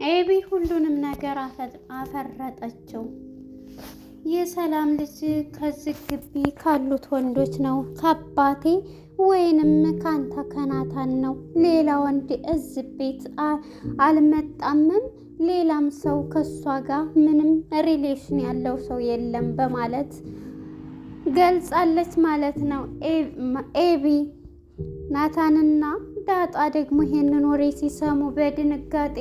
ኤቢ ሁሉንም ነገር አፈረጠችው። የሰላም ልጅ ከዚህ ግቢ ካሉት ወንዶች ነው ከአባቴ ወይንም ካንተ ከናታን ነው። ሌላ ወንድ እዚህ ቤት አልመጣምም። ሌላም ሰው ከሷ ጋር ምንም ሪሌሽን ያለው ሰው የለም በማለት ገልጻለች ማለት ነው ኤቢ። ናታንና ዳጣ ደግሞ ይሄንን ወሬ ሲሰሙ በድንጋጤ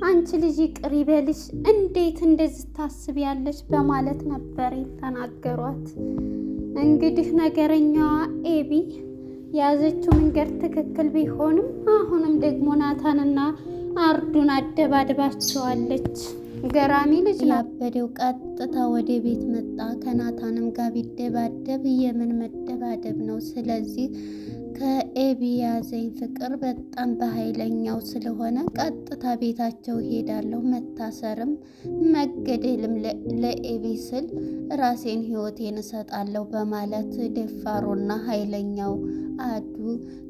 አንቺ ልጅ ይቅር ይበልሽ፣ እንዴት እንደዚህ ታስቢያለሽ በማለት ነበር የተናገሯት። እንግዲህ ነገረኛዋ ኤቢ የያዘችው መንገድ ትክክል ቢሆንም አሁንም ደግሞ ናታንና አርዱን አደባድባቸዋለች። ገራሚ ልጅ ያበደው ቀጥታ ወደ ቤት መጣ። ከናታንም ጋር ቢደባደብ የምን መደባደብ ነው? ስለዚህ ከኤቢ ያዘኝ ፍቅር በጣም በኃይለኛው ስለሆነ ቀጥታ ቤታቸው ሄዳለሁ። መታሰርም መገደልም ለኤቢ ስል ራሴን ሕይወቴን እሰጣለሁ በማለት ደፋሩና ኃይለኛው አዱ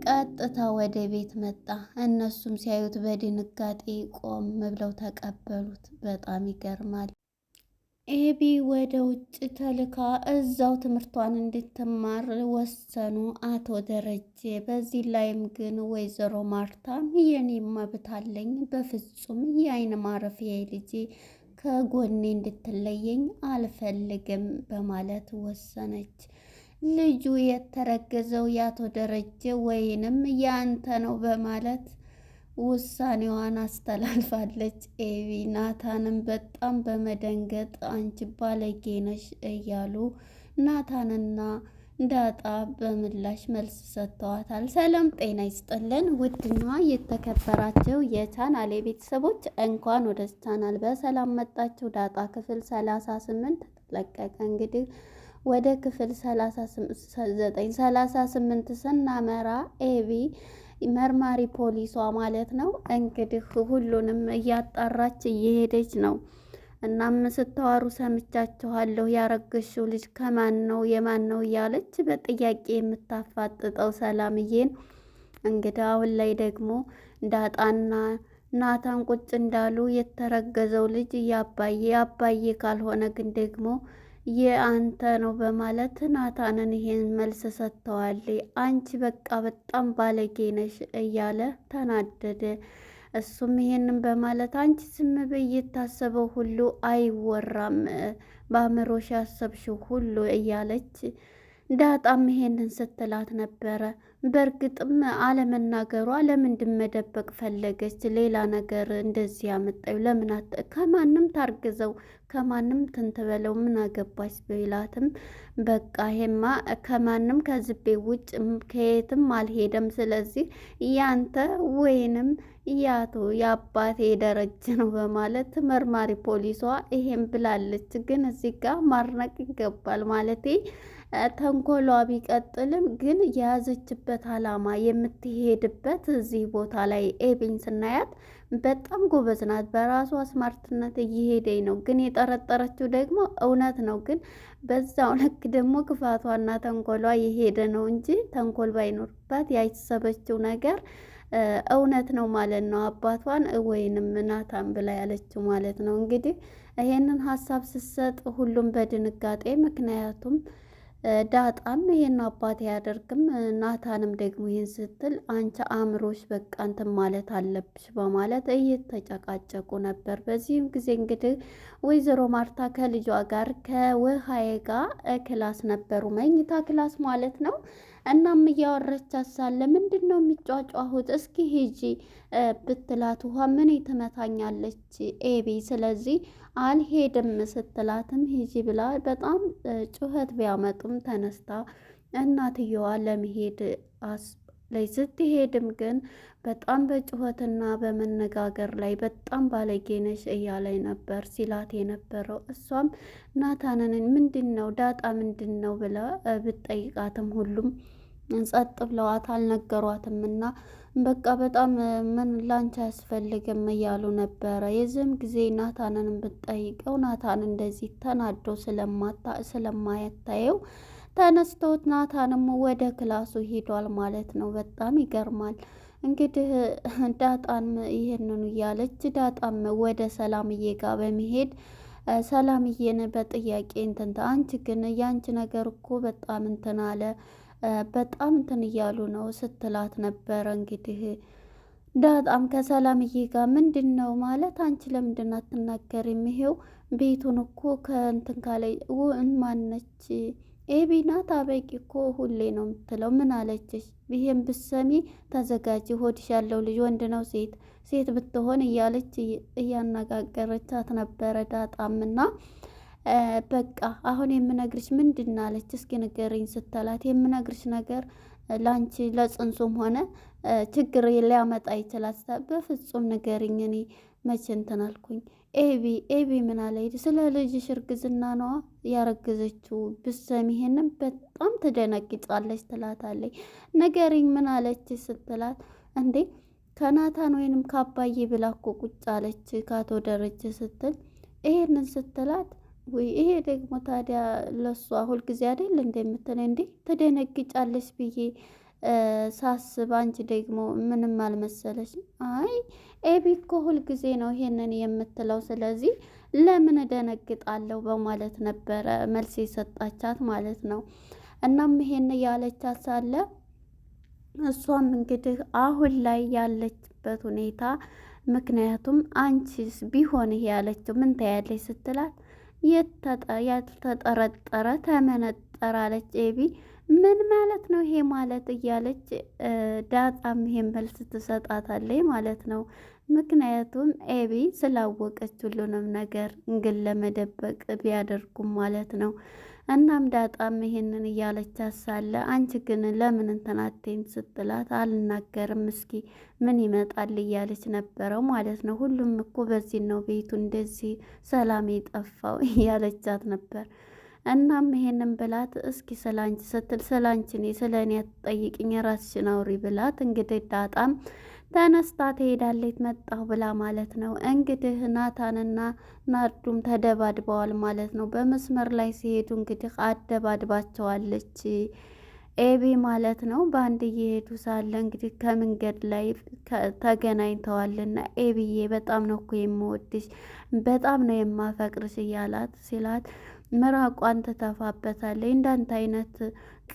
ቀጥታ ወደ ቤት መጣ። እነሱም ሲያዩት በድንጋጤ ቆም ብለው ተቀበሉት። በጣም ይገርማል። ኤቢ ወደ ውጭ ተልካ እዛው ትምህርቷን እንድትማር ወሰኑ አቶ ደረጀ። በዚህ ላይም ግን ወይዘሮ ማርታ የኔ መብት አለኝ፣ በፍጹም የአይን ማረፊያ ልጄ ከጎኔ እንድትለየኝ አልፈልግም በማለት ወሰነች። ልጁ የተረገዘው የአቶ ደረጀ ወይንም ያንተ ነው በማለት ውሳኔዋን አስተላልፋለች ኤቢ። ናታንም በጣም በመደንገጥ አንቺ ባለጌ ነሽ እያሉ ናታንና ዳጣ በምላሽ መልስ ሰጥተዋታል። ሰላም ጤና ይስጥልን ውድና የተከበራቸው የቻናሌ ቤተሰቦች እንኳን ወደ ቻናል በሰላም መጣችሁ። ዳጣ ክፍል 38 ተለቀቀ። እንግዲህ ወደ ክፍል 38 ስናመራ ኤቢ መርማሪ ፖሊሷ ማለት ነው እንግዲህ ሁሉንም እያጣራች እየሄደች ነው። እናም ስታወሩ ሰምቻችኋለሁ፣ ያረገሽው ልጅ ከማን ነው የማን ነው እያለች በጥያቄ የምታፋጥጠው ሰላምዬን። እንግዲህ አሁን ላይ ደግሞ ዳጣና ናታን ቁጭ እንዳሉ የተረገዘው ልጅ ያባዬ ካልሆነ ግን ደግሞ የአንተ ነው በማለት ናታንን ይሄን መልስ ሰጥተዋል። አንቺ በቃ በጣም ባለጌ ነሽ እያለ ተናደደ። እሱም ይሄንን በማለት አንቺ ዝም በይ፣ የታሰበው ሁሉ አይወራም፣ በአእምሮሽ ያሰብሽው ሁሉ እያለች ዳጣም ይሄንን ስትላት ነበረ። በእርግጥም አለመናገሯ ለምንድን መደበቅ ፈለገች? ሌላ ነገር እንደዚህ ያመጣዩ ለምን ከማንም ታርግዘው ከማንም ትንትበለው ምን አገባች ቢላትም በቃ ይሄማ ከማንም ከዝቤ ውጭ ከየትም አልሄደም፣ ስለዚህ ያንተ ወይንም ያቶ የአባቴ ደረጀ ነው በማለት መርማሪ ፖሊሷ ይሄን ብላለች። ግን እዚህ ጋር ማርነቅ ይገባል ማለቴ ተንኮሏ ቢቀጥልም ግን የያዘችበት አላማ የምትሄድበት እዚህ ቦታ ላይ ኤቢን ስናያት በጣም ጎበዝ ናት። በራሷ ስማርትነት እየሄደኝ ነው። ግን የጠረጠረችው ደግሞ እውነት ነው። ግን በዛው ልክ ደግሞ ክፋቷና ተንኮሏ የሄደ ነው እንጂ ተንኮል ባይኖርባት ያሰበችው ነገር እውነት ነው ማለት ነው። አባቷን ወይንም ናታን ብላ ያለችው ማለት ነው። እንግዲህ ይሄንን ሀሳብ ስትሰጥ ሁሉም በድንጋጤ ምክንያቱም ዳጣም ይሄን አባቴ አያደርግም፣ ናታንም ደግሞ ይሄን ስትል አንቺ አእምሮሽ በቃ እንትን ማለት አለብሽ በማለት እየተጨቃጨቁ ነበር። በዚህም ጊዜ እንግዲህ ወይዘሮ ማርታ ከልጇ ጋር ከውሃዬ ጋር ክላስ ነበሩ፣ መኝታ ክላስ ማለት ነው። እናም እያወረቻት ሳለ ምንድን ነው የሚጫጫሁት? እስኪ ሂጂ ብትላት ውሃ ምን ትመታኛለች ኤቢ፣ ስለዚህ አልሄድም ስትላትም ሂጂ ብላ በጣም ጩኸት ቢያመጡም ተነስታ እናትየዋ ለመሄድ ላይ ስትሄድም ግን በጣም በጩኸትና በመነጋገር ላይ በጣም ባለጌነሽ እያለኝ ነበር ሲላት የነበረው። እሷም ናታንን ምንድን ነው ዳጣ ምንድን ነው ብላ ብትጠይቃትም ሁሉም ጸጥ ብለዋት አልነገሯትም። እና በቃ በጣም ምን ላንቺ አያስፈልግም እያሉ ነበረ። የዚህም ጊዜ ናታንን ብትጠይቀው ናታን እንደዚህ ተናዶ ስለማያታየው ተነስተውት ናታንም ወደ ክላሱ ሄዷል ማለት ነው። በጣም ይገርማል። እንግዲህ ዳጣም ይሄንኑ እያለች ዳጣም ወደ ሰላምዬ ጋር በመሄድ ሰላምዬን በጥያቄ እንትንታ አንቺ ግን ያንቺ ነገር እኮ በጣም እንትን አለ በጣም እንትን እያሉ ነው ስትላት ነበረ። እንግዲህ ዳጣም ከሰላምዬ ጋር ምንድን ነው ማለት አንቺ ለምንድን አትናገሪም? ይሄው ቤቱን እኮ ከእንትን ካላይ ማነች ኤቢ ናት። አበቂ እኮ ሁሌ ነው የምትለው። ምን አለችሽ? ይሄን ብሰሚ ተዘጋጅ፣ ሆድሽ ያለው ልጅ ወንድ ነው ሴት ሴት ብትሆን እያለች እያነጋገረቻት ነበረ ዳጣምና በቃ አሁን የምነግርሽ ምንድን አለች? እስኪ ንገሪኝ ስትላት የምነግርሽ ነገር ላንቺ ለጽንሱም ሆነ ችግር ሊያመጣ ይችላል። በፍጹም ንገሪኝ። እኔ መቼ እንትን አልኩኝ? ኤቢ ምን አለ? ስለ ልጅሽ እርግዝና ነዋ ያረገዘችው። ብሰሚ ይሄንን በጣም ትደነግጫለች ትላታለች። ንገሪኝ ምን አለች ስትላት እንዴ ከናታን ወይንም ከአባዬ ብላ እኮ ቁጭ አለች ከአቶ ደረጀ ስትል ይሄንን ስትላት ወይ ይሄ ደግሞ ታዲያ ለሷ ሁልጊዜ አይደል እንደምትል እንዴ ትደነግጫለች ብዬ ሳስብ አንቺ ደግሞ ምንም አልመሰለሽ? አይ ኤቢ እኮ ሁልጊዜ ነው ይሄንን የምትለው፣ ስለዚህ ለምን እደነግጣለሁ በማለት ነበረ መልስ የሰጣቻት ማለት ነው። እናም ይሄን ያለቻት ሳለ እሷም እንግዲህ አሁን ላይ ያለችበት ሁኔታ ምክንያቱም አንቺስ ቢሆን ይሄ ያለችው ምን ታያለች ስትላት ያልተጠረጠረ ተመነጠረ አለች ኤቢ። ምን ማለት ነው ይሄ ማለት እያለች ዳጣም ይሄን መልስ ትሰጣታለች ማለት ነው። ምክንያቱም ኤቢ ስላወቀች ሁሉንም ነገር ግን ለመደበቅ ቢያደርጉም ማለት ነው። እናም ዳጣም ይሄንን እያለች ሳለ አንቺ ግን ለምን እንትን አትይም ስትላት አልናገርም እስኪ ምን ይመጣል እያለች ነበረው ማለት ነው። ሁሉም እኮ በዚህ ነው ቤቱ እንደዚህ ሰላም የጠፋው እያለቻት ነበር። እናም ይሄንን ብላት እስኪ ስላንቺ ስትል ስላንቺ ስለ እኔ አትጠይቅኝ የራስሽን አውሪ ብላት እንግዲህ ዳጣም ተነስታ ትሄዳለች መጣሁ ብላ ማለት ነው። እንግዲህ ናታንና ናርዱም ተደባድበዋል ማለት ነው። በመስመር ላይ ሲሄዱ እንግዲህ አደባድባቸዋለች ኤቢ ማለት ነው። በአንድ እየሄዱ ሳለ እንግዲህ ከመንገድ ላይ ተገናኝተዋልና ኤቢዬ በጣም ነው እኮ የምወድሽ በጣም ነው የማፈቅርሽ እያላት ሲላት ምራቋን ትተፋበታለች። እንዳንተ አይነት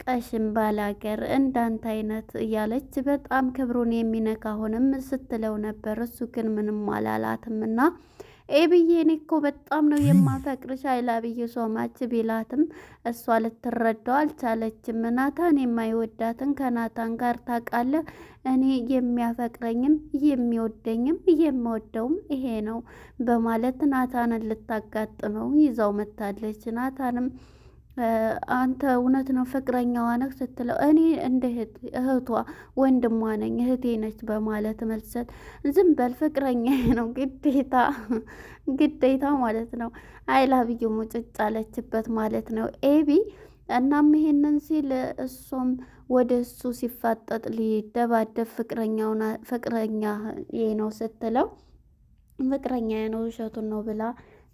ቀሽም ባላገር እንዳንተ አይነት እያለች በጣም ክብሩን የሚነካ ሆንም ስትለው ነበር። እሱ ግን ምንም አላላትም እና ኤብዬ እኔ እኮ በጣም ነው የማፈቅርሽ አይላብዬ ሶማች ቢላትም እሷ ልትረዳው አልቻለችም። ናታን የማይወዳትን ከናታን ጋር ታውቃለህ፣ እኔ የሚያፈቅረኝም የሚወደኝም የምወደውም ይሄ ነው በማለት ናታንን ልታጋጥመው ይዛው መታለች። ናታንም አንተ እውነት ነው ፍቅረኛዋ ነህ ስትለው እኔ እንደ እህቷ ወንድሟ ነኝ እህቴ ነች በማለት መልሰት ዝም በል ፍቅረኛ ነው ግዴታ ማለት ነው። አይላብዩ ሙጭጭ አለችበት ማለት ነው ኤቢ። እናም ይሄንን ሲል እሱም ወደ እሱ ሲፋጠጥ ሊደባደብ ፍቅረኛ ነው ስትለው ፍቅረኛ ነው ውሸቱን ነው ብላ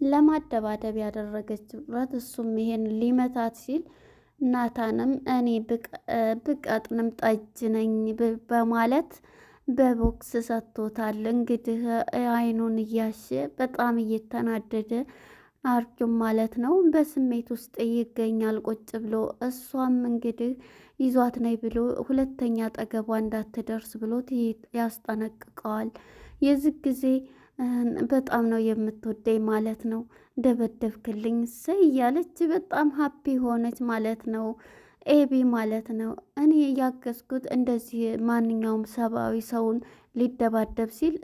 ለማደባደብ ያደረገችበት እሱም ይሄን ሊመታት ሲል ናታንም እኔ ብቀጥንም ጠጅ ነኝ በማለት በቦክስ ሰጥቶታል። እንግዲህ አይኑን እያሸ በጣም እየተናደደ አርጁም ማለት ነው በስሜት ውስጥ ይገኛል ቁጭ ብሎ። እሷም እንግዲህ ይዟት ነይ ብሎ ሁለተኛ አጠገቧ እንዳትደርስ ብሎት ያስጠነቅቀዋል። የዚህ ጊዜ በጣም ነው የምትወደኝ ማለት ነው ደበደብክልኝ ሰይ እያለች በጣም ሀፒ ሆነች ማለት ነው ኤቢ ማለት ነው። እኔ ያገዝኩት እንደዚህ ማንኛውም ሰብአዊ ሰውን ሊደባደብ ሲል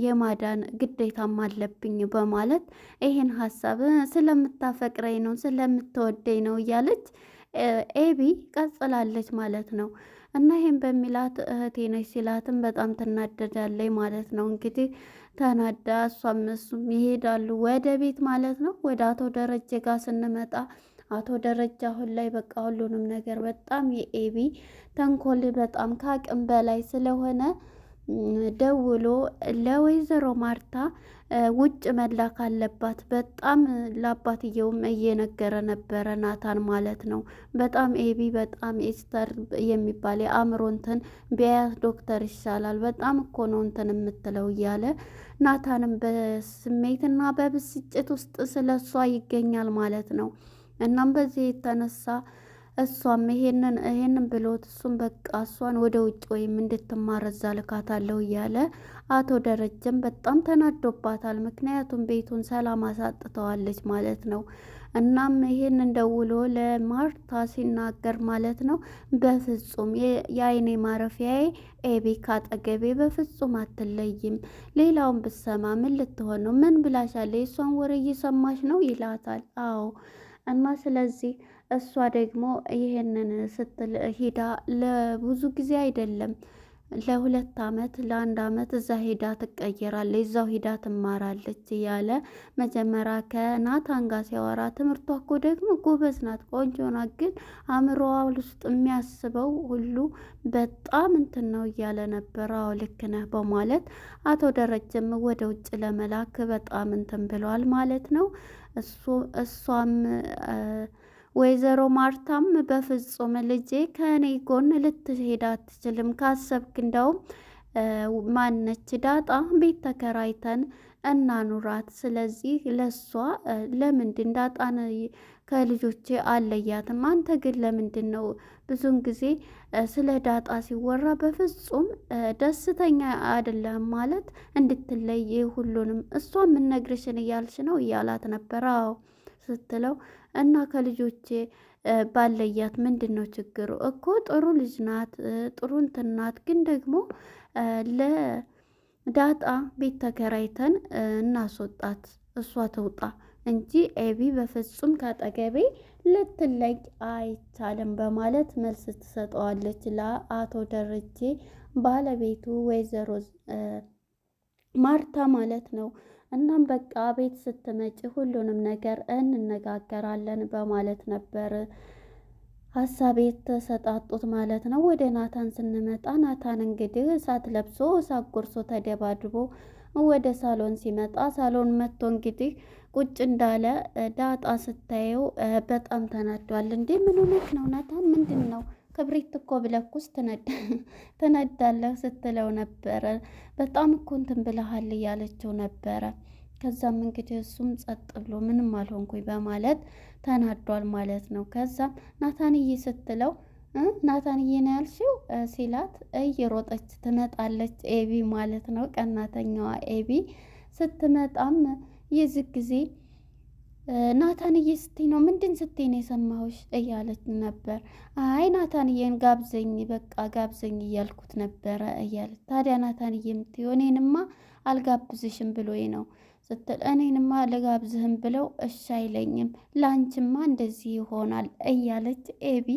የማዳን ግዴታም አለብኝ በማለት ይሄን ሀሳብ ስለምታፈቅረኝ ነው ስለምትወደኝ ነው እያለች ኤቢ ቀጽላለች ማለት ነው። እና ይሄን በሚላት እህቴ ነች ሲላትም በጣም ትናደዳለች ማለት ነው። እንግዲህ ተናዳ እሷም እሱም ይሄዳሉ ወደ ቤት ማለት ነው። ወደ አቶ ደረጀ ጋር ስንመጣ አቶ ደረጀ አሁን ላይ በቃ ሁሉንም ነገር በጣም የኤቢ ተንኮል በጣም ከአቅም በላይ ስለሆነ ደውሎ ለወይዘሮ ማርታ ውጭ መላክ አለባት። በጣም ለአባትየውም እየነገረ ነበረ ናታን ማለት ነው። በጣም ኤቢ በጣም ኤስተር የሚባል የአእምሮ እንትን ቢያያት ዶክተር ይሻላል። በጣም እኮ ነው እንትን የምትለው እያለ ናታንም በስሜትና በብስጭት ውስጥ ስለ እሷ ይገኛል ማለት ነው። እናም በዚህ የተነሳ እሷም ይሄንን ብሎት እሱም በቃ እሷን ወደ ውጭ ወይም እንድትማር እዛ ልካታለሁ እያለ አቶ ደረጀም በጣም ተናዶባታል። ምክንያቱም ቤቱን ሰላም አሳጥተዋለች ማለት ነው። እናም ይሄንን ደውሎ ለማርታ ሲናገር ማለት ነው በፍጹም የአይኔ ማረፊያዬ ኤቢ ካጠገቤ በፍጹም አትለይም። ሌላውን ብሰማ ምን ልትሆን ነው? ምን ብላሻለ? የእሷን ወሬ እየሰማሽ ነው ይላታል። አዎ እና ስለዚህ እሷ ደግሞ ይሄንን ስትል ሂዳ ለብዙ ጊዜ አይደለም ለ2 አመት ለ1 አመት እዛ ሂዳ ትቀየራለች፣ እዛው ሂዳ ትማራለች እያለ መጀመሪያ ከናታን ጋር ሲያወራ ትምህርቷ እኮ ደግሞ ጎበዝ ናት፣ ቆንጆ ናት፣ ግን አእምሮዋ ውስጥ የሚያስበው ሁሉ በጣም እንትን ነው እያለ ነበር። አዎ ልክ ነህ በማለት አቶ ደረጀም ወደ ውጭ ለመላክ በጣም እንትን ብለዋል ማለት ነው። እሷም ወይዘሮ ማርታም በፍጹም ልጄ ከእኔ ጎን ልትሄድ አትችልም፣ ካሰብክ እንደውም ማነች ዳጣ ቤት ተከራይተን እናኑራት። ስለዚህ ለሷ ለምንድን ዳጣን ከልጆቼ አለያትም? አንተ ግን ለምንድን ነው ብዙን ጊዜ ስለ ዳጣ ሲወራ በፍጹም ደስተኛ አይደለም? ማለት እንድትለይ ሁሉንም እሷ የምነግርሽን እያልሽ ነው እያላት ነበር። አዎ ስትለው እና ከልጆቼ ባለያት ምንድን ነው ችግሩ? እኮ ጥሩ ልጅ ናት፣ ጥሩ እንትን ናት፣ ግን ደግሞ ለዳጣ ቤት ተከራይተን እናስወጣት፣ እሷ ትውጣ እንጂ ኤቢ በፍጹም ካጠገቤ ልትለይ አይቻልም በማለት መልስ ትሰጠዋለች ለአቶ ደረጀ ባለቤቱ ወይዘሮ ማርታ ማለት ነው። እናም በቃ ቤት ስትመጪ ሁሉንም ነገር እንነጋገራለን በማለት ነበር ሀሳብ የተሰጣጡት ማለት ነው። ወደ ናታን ስንመጣ ናታን እንግዲህ እሳት ለብሶ እሳት ጎርሶ ተደባድቦ ወደ ሳሎን ሲመጣ ሳሎን መጥቶ እንግዲህ ቁጭ እንዳለ ዳጣ ስታየው በጣም ተናዷል። እንዴ ምን ሆነህ ነው ናታን? ምንድን ነው? ክብሪት እኮ ብለኩስ ትነዳለህ ስትለው ነበረ። በጣም እኮ እንትን ብለሃል እያለችው ነበረ። ከዛም እንግዲህ እሱም ጸጥ ብሎ ምንም አልሆንኩኝ በማለት ተናዷል ማለት ነው። ከዛም ናታንዬ ስትለው ናታንዬ ነው ያልሽው ሲላት እየሮጠች ትመጣለች ኤቢ ማለት ነው። ቀናተኛዋ ኤቢ ስትመጣም የዚህ ጊዜ ናታንዬ ስትይ ነው ምንድን ስትይ ነው የሰማሁሽ እያለች ነበር። አይ ናታንዬን ጋብዘኝ በቃ ጋብዘኝ እያልኩት ነበረ እያለች ታዲያ ናታንዬ የምትይው እኔንማ አልጋብዝሽም ብሎኝ ነው ስትል እኔንማ ልጋብዝህም ብለው እሺ አይለኝም፣ ላንቺማ እንደዚህ ይሆናል እያለች ኤቢ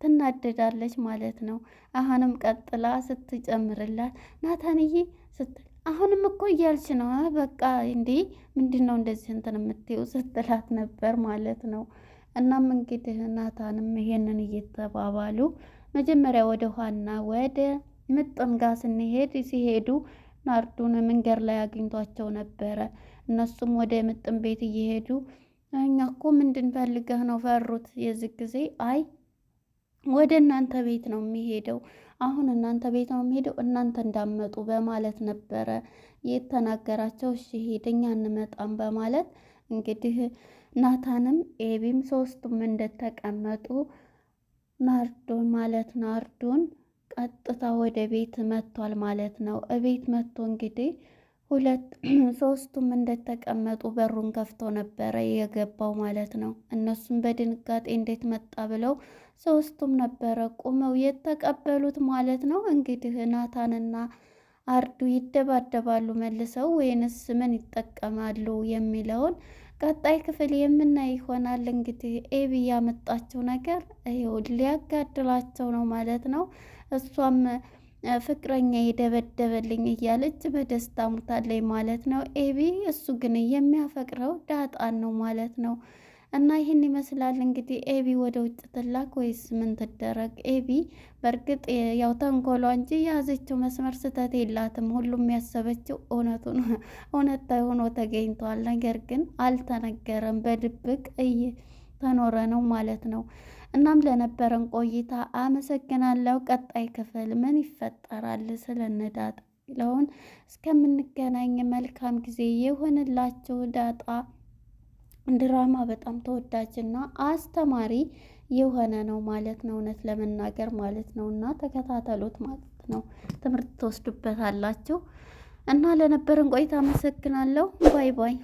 ትናደዳለች ማለት ነው። አሁንም ቀጥላ ስትጨምርላት ናታንዬ ስትል አሁንም እኮ እያልሽ ነው በቃ እንዴ ምንድን ነው እንደዚህ እንትን የምትይው ስትላት ነበር ማለት ነው። እናም እንግዲህ ናታንም ይሄንን እየተባባሉ መጀመሪያ ወደ ኋና ወደ ምጥን ጋር ሲሄዱ ናርዱን መንገድ ላይ አግኝቷቸው ነበረ። እነሱም ወደ ምጥን ቤት እየሄዱ እኛ እኮ ምንድን ፈልገህ ነው ፈሩት። የዚህ ጊዜ አይ ወደ እናንተ ቤት ነው የሚሄደው፣ አሁን እናንተ ቤት ነው የሚሄደው፣ እናንተ እንዳመጡ በማለት ነበረ የተናገራቸው። እሺ ሄድ እኛ እንመጣም በማለት እንግዲህ ናታንም ኤቢም ሶስቱም እንደተቀመጡ ናርዶን ማለት ናርዶን ቀጥታ ወደ ቤት መጥቷል ማለት ነው። እቤት መጥቶ እንግዲህ ሶስቱም እንደተቀመጡ በሩን ከፍቶ ነበረ የገባው ማለት ነው። እነሱም በድንጋጤ እንዴት መጣ ብለው ሶስቱም ነበረ ቁመው የተቀበሉት ማለት ነው። እንግዲህ ናታንና አርዱ ይደባደባሉ መልሰው ወይንስ ምን ይጠቀማሉ የሚለውን ቀጣይ ክፍል የምናይ ይሆናል። እንግዲህ ኤቢ ያመጣችው ነገር ይኸው ሊያጋድላቸው ነው ማለት ነው። እሷም ፍቅረኛ የደበደበልኝ እያለች በደስታ ሙታለች ማለት ነው ኤቢ። እሱ ግን የሚያፈቅረው ዳጣን ነው ማለት ነው። እና ይህን ይመስላል እንግዲህ ኤቢ ወደ ውጭ ትላክ ወይስ ምን ትደረግ? ኤቢ በእርግጥ ያው ተንኮሏ እንጂ የያዘችው መስመር ስህተት የላትም። ሁሉም ያሰበችው እውነት ሆኖ ተገኝቷል። ነገር ግን አልተነገረም፣ በድብቅ እየተኖረ ነው ማለት ነው። እናም ለነበረን ቆይታ አመሰግናለሁ። ቀጣይ ክፍል ምን ይፈጠራል ስለነዳጣ ለውን እስከምንገናኝ መልካም ጊዜ የሆንላችሁ። ዳጣ ድራማ በጣም ተወዳጅና አስተማሪ የሆነ ነው ማለት ነው፣ እውነት ለመናገር ማለት ነው። እና ተከታተሉት ማለት ነው፣ ትምህርት ትወስዱበታላችሁ። እና ለነበረን ቆይታ አመሰግናለሁ። ባይ ባይ።